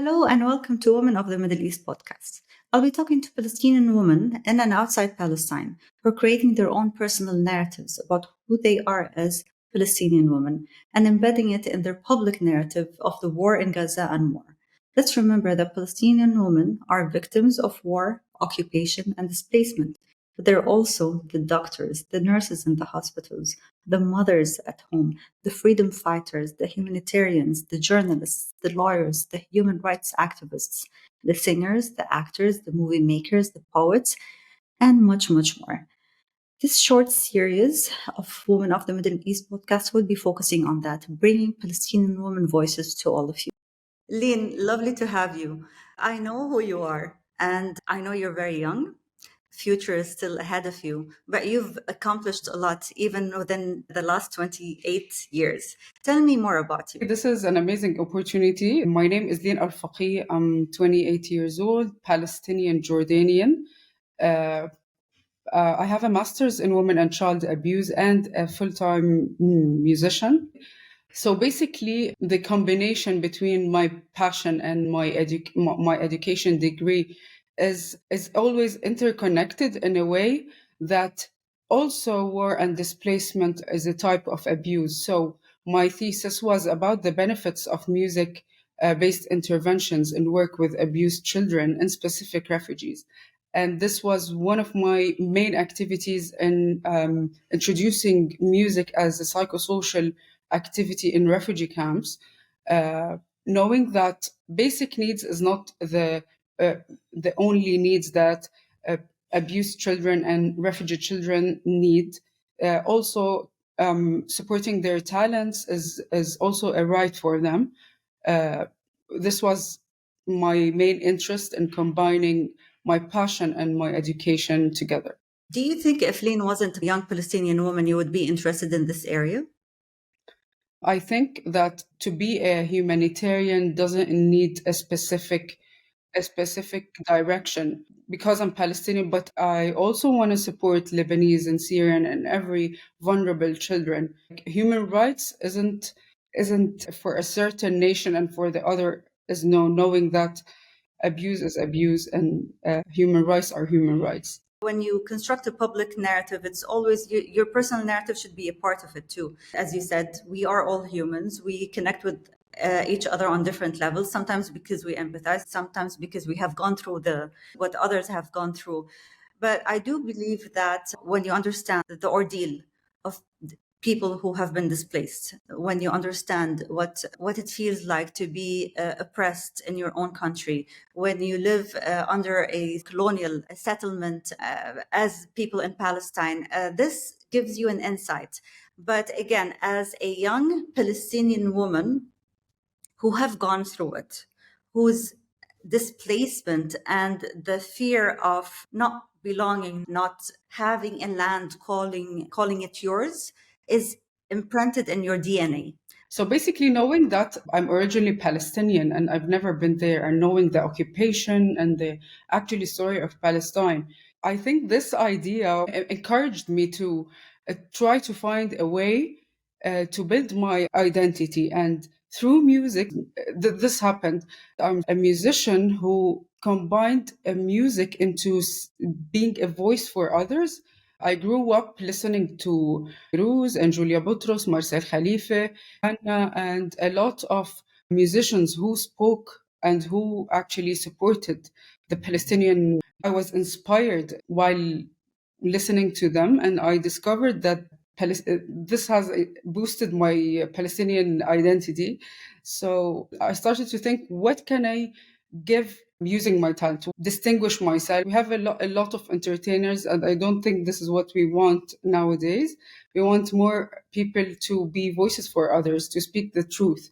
Hello and welcome to Women of the Middle East podcast. I'll be talking to Palestinian women in and outside Palestine who are creating their own personal narratives about who they are as Palestinian women and embedding it in their public narrative of the war in Gaza and more. Let's remember that Palestinian women are victims of war, occupation, and displacement, but they're also the doctors, the nurses in the hospitals, the mothers at home, the freedom fighters, the humanitarians, the journalists, the lawyers, the human rights activists, the singers, the actors, the movie makers, the poets, and much, much more. This short series of Women of the Middle East podcast will be focusing on that, bringing Palestinian women voices to all of you. Leen, lovely to have you. I know who you are, and I know you're very young. Future is still ahead of you, but you've accomplished a lot even within the last 28 years. Tell me more about you. This is an amazing opportunity. My name is Leen Al Faqih. I'm 28 years old, Palestinian Jordanian. I have a master's in women and child abuse and a full-time musician. So basically, the combination between my passion and my education degree is always interconnected in a way that also war and displacement is a type of abuse. So my thesis was about the benefits of music based interventions in work with abused children and specific refugees. And this was one of my main activities in introducing music as a psychosocial activity in refugee camps, knowing that basic needs is not the only needs that abused children and refugee children need. Also, supporting their talents is also a right for them. This was my main interest in combining my passion and my education together. Do you think if Leen wasn't a young Palestinian woman, you would be interested in this area? I think that to be a humanitarian doesn't need a specific direction because I'm Palestinian, but I also want to support Lebanese and Syrian and every vulnerable children. Human rights isn't for a certain nation and for the other is knowing that abuse is abuse and human rights are human rights. When you construct a public narrative, it's always your personal narrative should be a part of it too. As you said, we are all humans. We connect with each other on different levels, sometimes because we empathize, sometimes because we have gone through what others have gone through. But I do believe that when you understand the ordeal of people who have been displaced, when you understand what it feels like to be oppressed in your own country, when you live under a colonial settlement as people in Palestine, this gives you an insight. But again, as a young Palestinian woman who have gone through it, whose displacement and the fear of not belonging, not having a land calling it yours, is imprinted in your DNA. So basically, knowing that I'm originally Palestinian and I've never been there, and knowing the occupation and the actually story of Palestine, I think this idea encouraged me to try to find a way to build my identity. And through music, this happened. I'm a musician who combined music into being a voice for others. I grew up listening to Rose and Julia Boutros, Marcel Khalife, Anna, and a lot of musicians who spoke and who actually supported the Palestinian. I was inspired while listening to them, and I discovered that this has boosted my Palestinian identity. So I started to think, what can I give using my talent to distinguish myself? We have a lot of entertainers, and I don't think this is what we want nowadays. We want more people to be voices for others, to speak the truth.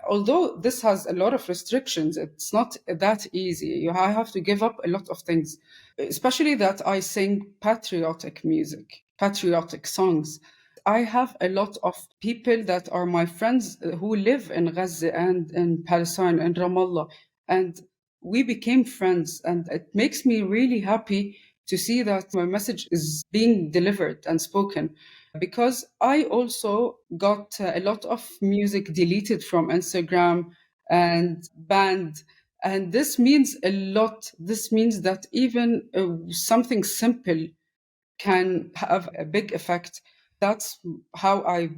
Although this has a lot of restrictions, it's not that easy. I have to give up a lot of things, especially that I sing patriotic music, patriotic songs. I have a lot of people that are my friends who live in Gaza and in Palestine and Ramallah, and we became friends, and it makes me really happy to see that my message is being delivered and spoken, because I also got a lot of music deleted from Instagram and band. And this means a lot. This means that even something simple can have a big effect. That's how I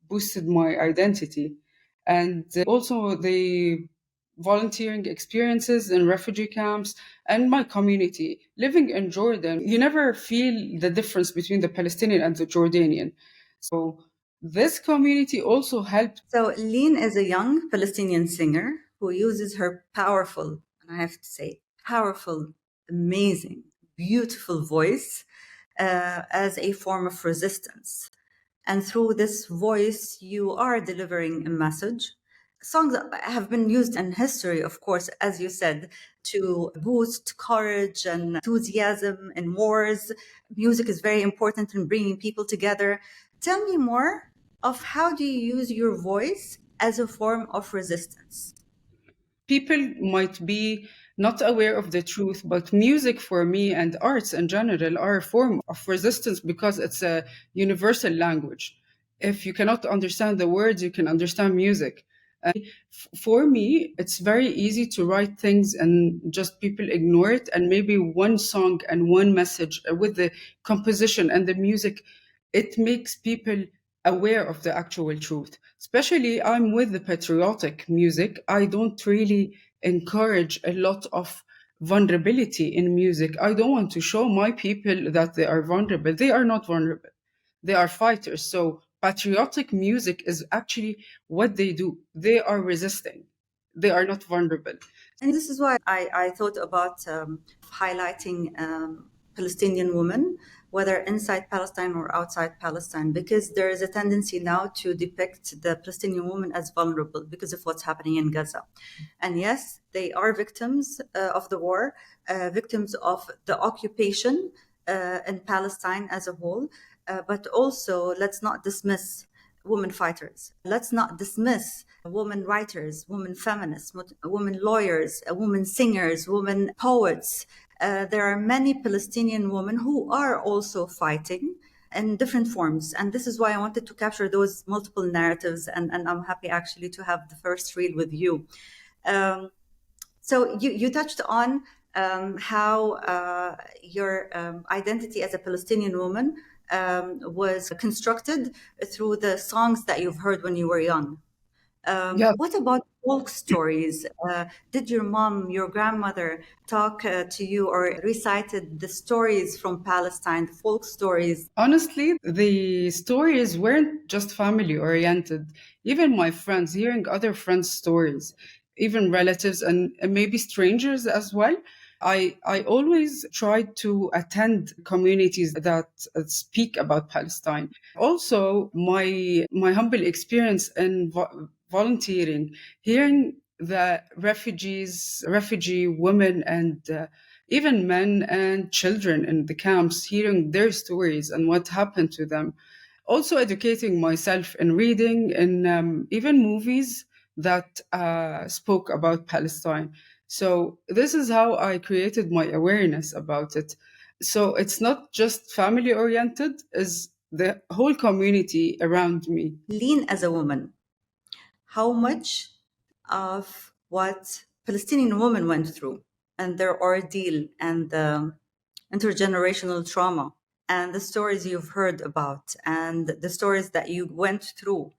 boosted my identity. And also the volunteering experiences in refugee camps and my community. Living in Jordan, you never feel the difference between the Palestinian and the Jordanian. So this community also helped. So Leen is a young Palestinian singer who uses her powerful, and I have to say, powerful, amazing, beautiful voice as a form of resistance. And through this voice, you are delivering a message. Songs have been used in history, of course, as you said, to boost courage and enthusiasm in wars. Music is very important in bringing people together. Tell me more of how do you use your voice as a form of resistance? People might be not aware of the truth, but music for me and arts in general are a form of resistance because it's a universal language. If you cannot understand the words, you can understand music. For me, it's very easy to write things and just people ignore it. And maybe one song and one message with the composition and the music, it makes people aware of the actual truth. Especially, I'm with the patriotic music. I don't really encourage a lot of vulnerability in music. I don't want to show my people that they are vulnerable. They are not vulnerable. They are fighters. So patriotic music is actually what they do. They are resisting. They are not vulnerable. And this is why I thought about highlighting Palestinian women, whether inside Palestine or outside Palestine, because there is a tendency now to depict the Palestinian woman as vulnerable because of what's happening in Gaza. And yes, they are victims of the war, victims of the occupation in Palestine as a whole. But also, let's not dismiss women fighters. Let's not dismiss women writers, women feminists, women lawyers, women singers, women poets. There are many Palestinian women who are also fighting in different forms. And this is why I wanted to capture those multiple narratives. And I'm happy actually to have the first reel with you. So you touched on how your identity as a Palestinian woman was constructed through the songs that you've heard when you were young. Yeah, What about folk stories? Did your mom, your grandmother talk to you or recited the stories from Palestine, the folk stories? honestly, the stories weren't just family oriented. Even my friends, hearing other friends' stories, even relatives and maybe strangers as well. I always tried to attend communities that speak about Palestine. Also, my humble experience in volunteering, hearing the refugee women and even men and children in the camps, hearing their stories and what happened to them. Also, educating myself in reading and even movies that spoke about Palestine. So, this is how I created my awareness about it. So, it's not just family oriented, is the whole community around me. Leen as a woman, how much of what Palestinian women went through and their ordeal and the intergenerational trauma and the stories you've heard about and the stories that you went through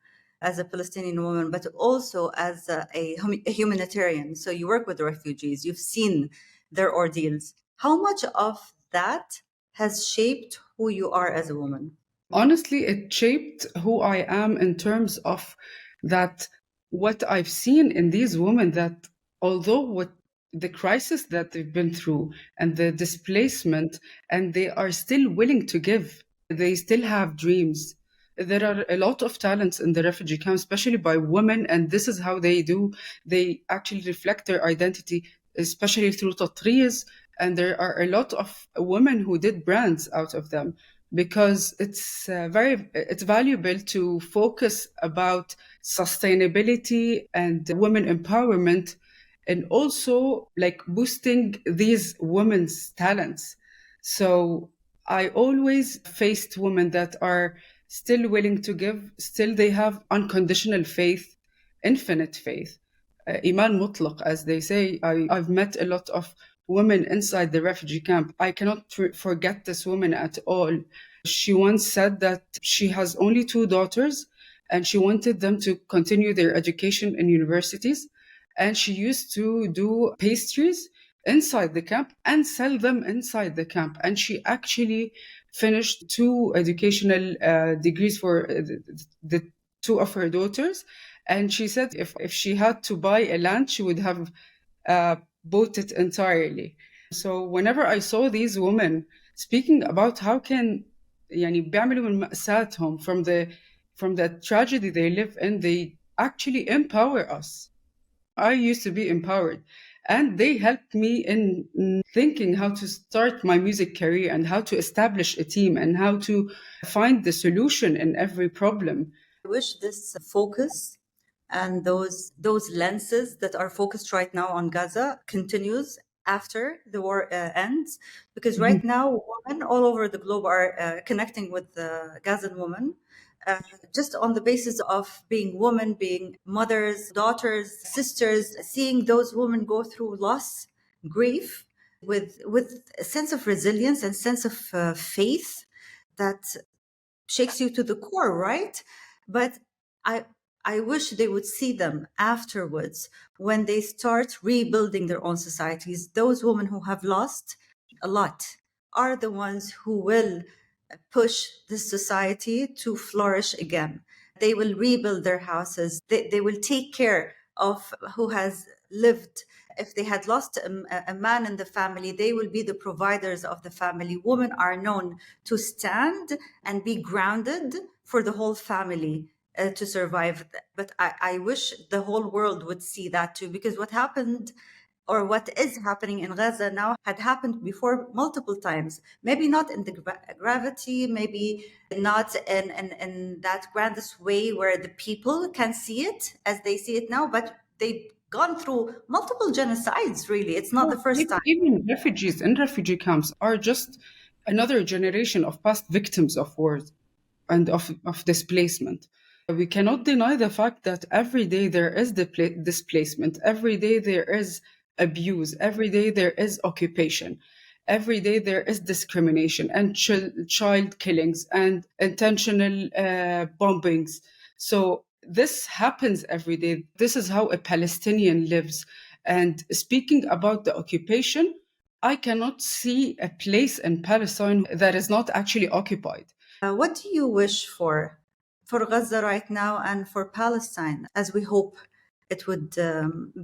as a Palestinian woman, but also as a humanitarian. So you work with the refugees, you've seen their ordeals. How much of that has shaped who you are as a woman? Honestly, it shaped who I am in terms of that what I've seen in these women that although what the crisis that they've been through and the displacement and they are still willing to give, they still have dreams. There are a lot of talents in the refugee camp, especially by women, and this is how they do. They actually reflect their identity, especially through tatreez, and there are a lot of women who did brands out of them because it's valuable to focus about sustainability and women empowerment and also like boosting these women's talents. So I always faced women that are still willing to give, still they have unconditional faith, infinite faith. Iman Mutlaq, as they say. I've met a lot of women inside the refugee camp. I cannot forget this woman at all. She once said that she has only two daughters and she wanted them to continue their education in universities. And she used to do pastries inside the camp and sell them inside the camp. And she actually finished two educational degrees for the two of her daughters. And she said if she had to buy a land, she would have bought it entirely. So whenever I saw these women speaking about how can يعني بيعملوا من مأساتهم from the tragedy they live in, they actually empower us. I used to be empowered, and they helped me in thinking how to start my music career and how to establish a team and how to find the solution in every problem. I wish this focus and those lenses that are focused right now on Gaza continues after the war ends, because right now women all over the globe are connecting with the Gazan women just on the basis of being women, being mothers, daughters, sisters, seeing those women go through loss, grief, with a sense of resilience and sense of faith that shakes you to the core, right? But I wish they would see them afterwards when they start rebuilding their own societies. Those women who have lost a lot are the ones who will push this society to flourish again. They will rebuild their houses. They will take care of who has lived. If they had lost a man in the family, they will be the providers of the family. Women are known to stand and be grounded for the whole family to survive. But I wish the whole world would see that too, because what happened or what is happening in Gaza now had happened before multiple times. Maybe not in the gravity, maybe not in that grandest way where the people can see it as they see it now, but they've gone through multiple genocides, really. It's not the first time. Even refugees in refugee camps are just another generation of past victims of wars and of displacement. We cannot deny the fact that every day there is displacement, every day there is abuse, every day there is occupation, every day there is discrimination and child killings and intentional bombings. So this happens every day. This is how a Palestinian lives. And speaking about the occupation, I cannot see a place in Palestine that is not actually occupied. What do you wish for Gaza right now and for Palestine, as we hope it would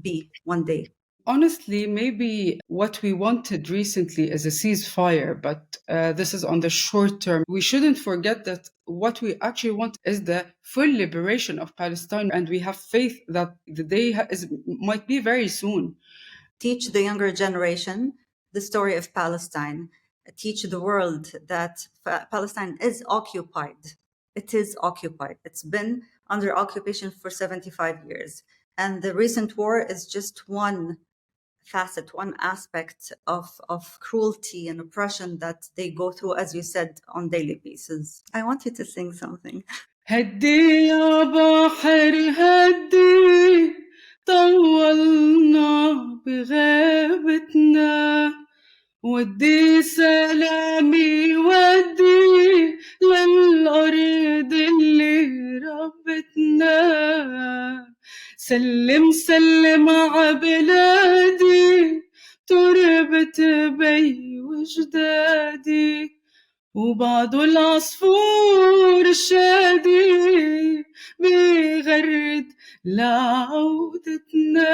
be one day? Honestly, maybe what we wanted recently is a ceasefire, but this is on the short term. We shouldn't forget that what we actually want is the full liberation of Palestine, and we have faith that the day might be very soon. Teach the younger generation the story of Palestine. Teach the world that Palestine is occupied. It is occupied. It's been under occupation for 75 years. And the recent war is just one facet, one aspect of cruelty and oppression that they go through, as you said, on daily basis. I want you to sing something. هدي يا بحر هدي طولنا بغيبتنا ودي سلامي ودي للأرض اللي ربتنا سلم سلم عبلادي تربة بي وجدادي وبعض العصفور الشادي بيغرد لعودتنا